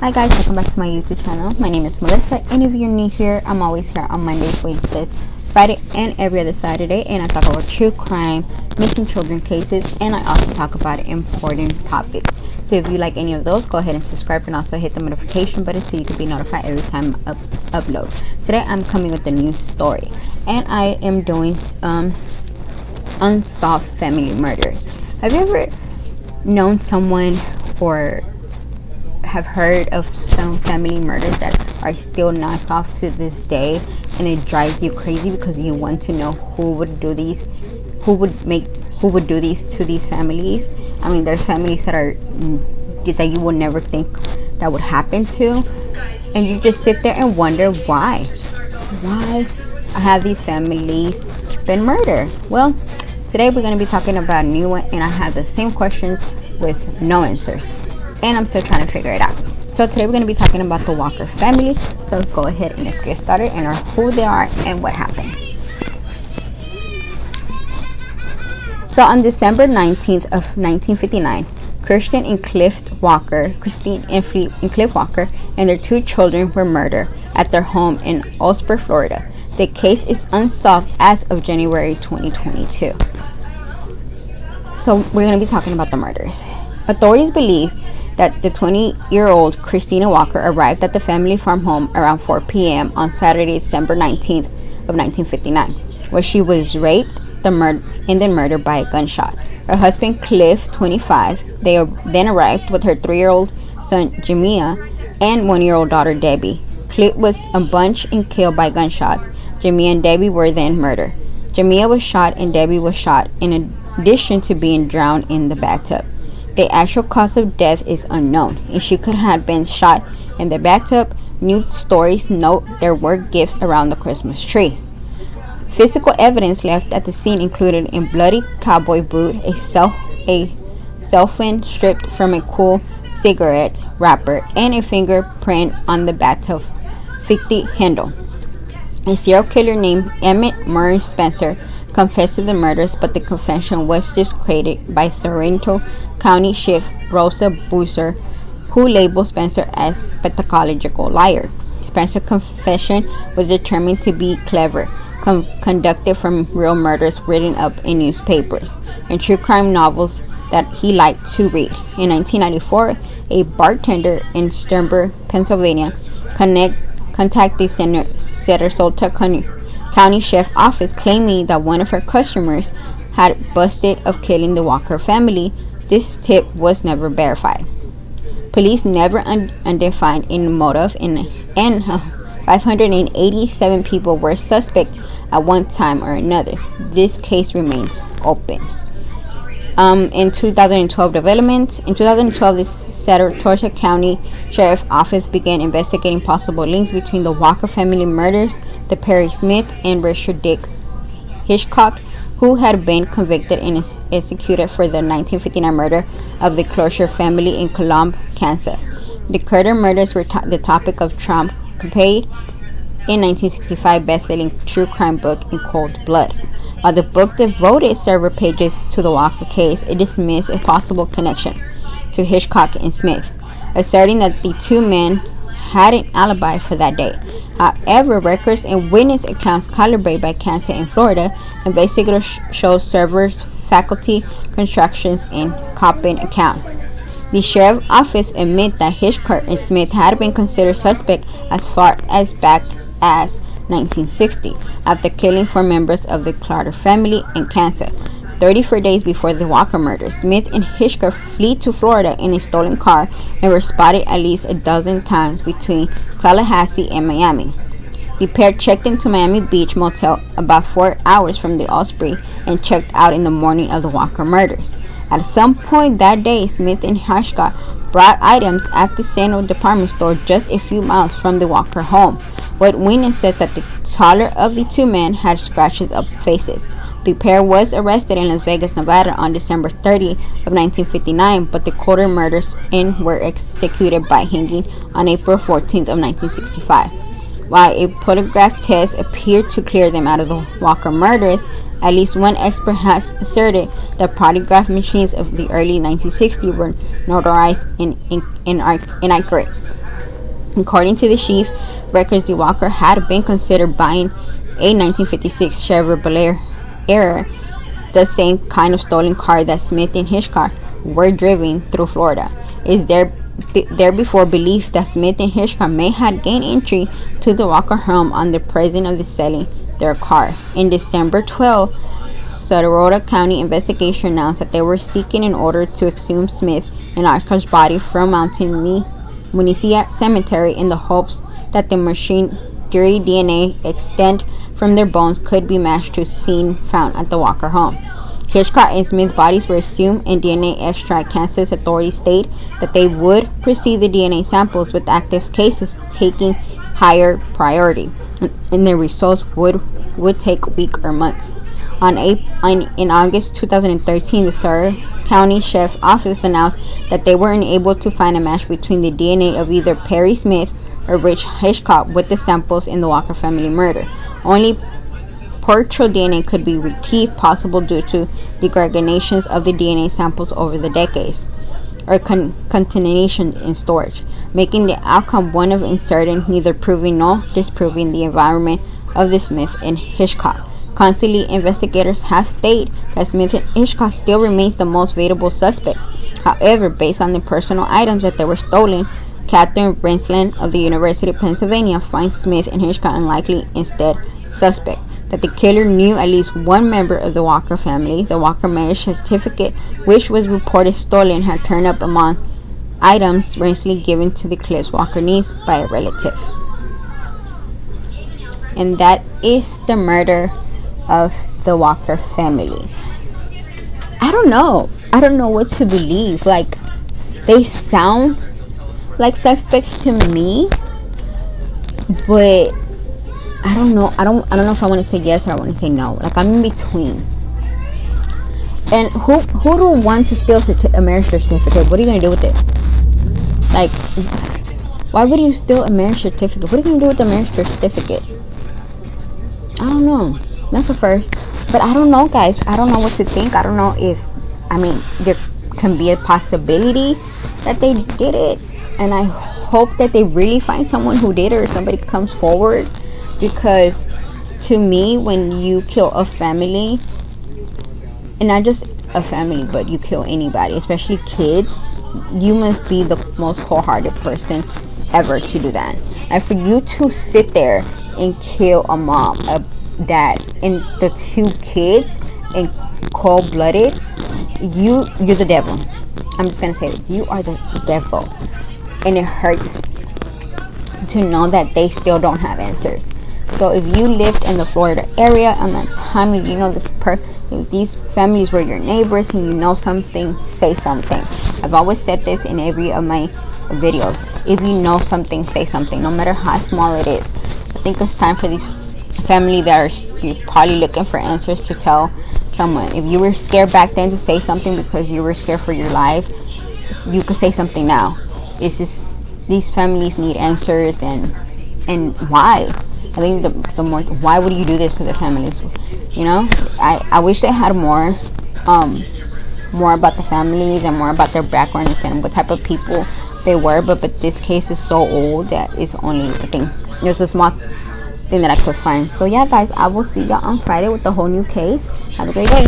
Hi guys, welcome back to my YouTube channel. My name is Melissa, and if you're new here, I'm always here on Mondays, Wednesdays, Friday, and every other Saturday, and I talk about true crime, missing children cases, and I also talk about important topics. So if you like any of those, go ahead and subscribe and also hit the notification button so you can be notified every time I upload. Today I'm coming with a new story, and I am doing unsolved family murders. Have you ever known someone or have heard of some family murders that are still not solved to this day, and it drives you crazy because you want to know who would do these to these families? I mean, there's families that you would never think that would happen to, and you just sit there and wonder why have these families been murdered. Well, today we're going to be talking about a new one, and I have the same questions with no answers, and I'm still trying to figure it out. So today we're going to be talking about the Walker family. So let's go ahead and let's get started and learn who they are and what happened. So on December 19th of 1959, Christine and Cliff Walker and their two children were murdered at their home in Osprey, Florida. The case is unsolved as of January 2022. So we're going to be talking about the murders. Authorities believe that the 20-year-old Christina Walker arrived at the family farm home around 4 p.m. on Saturday, December 19th of 1959, where she was raped and then murdered by a gunshot. Her husband, Cliff, 25, they then arrived with her 3-year-old son, Jamia, and 1-year-old daughter, Debbie. Cliff was ambushed and killed by gunshots. Jamia and Debbie were then murdered. Jamia was shot and Debbie was shot, in addition to being drowned in the bathtub. The actual cause of death is unknown, and she could have been shot in the bathtub. News stories note there were gifts around the Christmas tree. Physical evidence left at the scene included a bloody cowboy boot, a cell phone stripped from a cool cigarette wrapper, and a fingerprint on the bathtub 50 handle. A serial killer named Emmett Murray Spencer confessed to the murders, but the confession was discredited by Sorrento County Sheriff Rosa Boozer, who labeled Spencer as a pathological liar. Spencer's confession was determined to be clever, conducted from real murders written up in newspapers and true crime novels that he liked to read. In 1994, a bartender in Sternberg, Pennsylvania, contacted the Sarasota County Sheriff's Office, claiming that one of her customers had busted of killing the Walker family. This tip was never verified. Police never identified any motive, and 587 people were suspect at one time or another. This case remains open. In 2012 developments, in 2012, the Sarasota County Sheriff's Office began investigating possible links between the Walker family murders, the Perry Smith and Richard Dick Hitchcock, who had been convicted and executed for the 1959 murder of the Closure family in Colomb, Kansas. The Carter murders were the topic of Trump campaign in 1965 best-selling true crime book In Cold Blood. While the book devoted several pages to the Walker case, it dismissed a possible connection to Hitchcock and Smith, asserting that the two men had an alibi for that day. However, records and witness accounts collaborated by Kansas and Florida investigators show servers, faculty, constructions, and copying account. The sheriff's office admit that Hitchcock and Smith had been considered suspect as far as back as 1960, after killing 4 members of the Carter family in Kansas. 34 days before the Walker murder, Smith and Hitchcock fled to Florida in a stolen car and were spotted at least a dozen times between Tallahassee and Miami. The pair checked into Miami Beach Motel about 4 hours from the Osprey and checked out in the morning of the Walker murders. At some point that day, Smith and Hitchcock bought items at the Central department store just a few miles from the Walker home. But witness says that the taller of the two men had scratches up faces. The pair was arrested in Las Vegas, Nevada on December 30 of 1959, but the Carter murders were executed by hanging on April 14th of 1965. While a polygraph test appeared to clear them out of the Walker murders, at least one expert has asserted that polygraph machines of the early 1960s were notarized and inaccurate. According to the chief records, the Walker had been considered buying a 1956 Chevrolet Era, the same kind of stolen car that Smith and Hitchcock were driving through Florida. It is there before belief that Smith and Hitchcock may have gained entry to the Walker home on the present of the selling their car. In December 12, Sarasota County investigation announced that they were seeking an order to exhume Smith and Hitchcock's body from Mountain Municia Cemetery in the hopes that the machinery DNA extent from their bones could be matched to scene found at the Walker home. Hitchcock and Smith's bodies were exhumed and DNA extract. Kansas authorities state that they would proceed the DNA samples with active cases taking higher priority, and the results would take weeks or months. In August 2013, the Surrey County Sheriff's Office announced that they were unable to find a match between the DNA of either Perry Smith or Rich Hitchcock with the samples in the Walker family murder. Only partial DNA could be retrieved, possible due to degradation of the DNA samples over the decades, or contamination in storage, making the outcome one of uncertain, neither proving nor disproving the environment of the Smith and Hitchcock. Constantly, investigators have stated that Smith and Hitchcock still remains the most valuable suspect. However, based on the personal items that they were stolen, Catherine Rensland of the University of Pennsylvania finds Smith and Hitchcock unlikely instead suspect. That the killer knew at least one member of the Walker family. The Walker marriage certificate, which was reported stolen, had turned up among items recently given to the Cliff Walker niece by a relative. And that is the murder of the Walker family. I don't know what to believe. Like, they sound like suspects to me, but I don't know. I don't know if I want to say yes or I want to say no. Like, I'm in between. And who do want to steal a marriage certificate? What are you gonna do with it? Like, why would you steal a marriage certificate? What are you gonna do with the marriage certificate? I don't know. That's the first. But I don't know, guys. I don't know what to think. I don't know if, there can be a possibility that they did it. And I hope that they really find someone who did it, or somebody comes forward. Because to me, when you kill a family, and not just a family, but you kill anybody, especially kids, you must be the most cold-hearted person ever to do that. And for you to sit there and kill a mom, a dad, and the two kids in cold-blooded, you're the devil. I'm just gonna say that you are the devil. And it hurts to know that they still don't have answers. So if you lived in the Florida area on that time, if you know if these families were your neighbors and you know something, say something. I've always said this in every of my videos. If you know something, say something, no matter how small it is. I think it's time for these family that you're probably looking for answers to tell someone. If you were scared back then to say something because you were scared for your life, you could say something now. It's just these families need answers, and why. I think the more, why would you do this to their families? You know, I wish they had more about the families and more about their backgrounds and what type of people they were. But this case is so old that it's only, I think, there's a small thing that I could find. So yeah, guys, I will see y'all on Friday with a whole new case. Have a great day.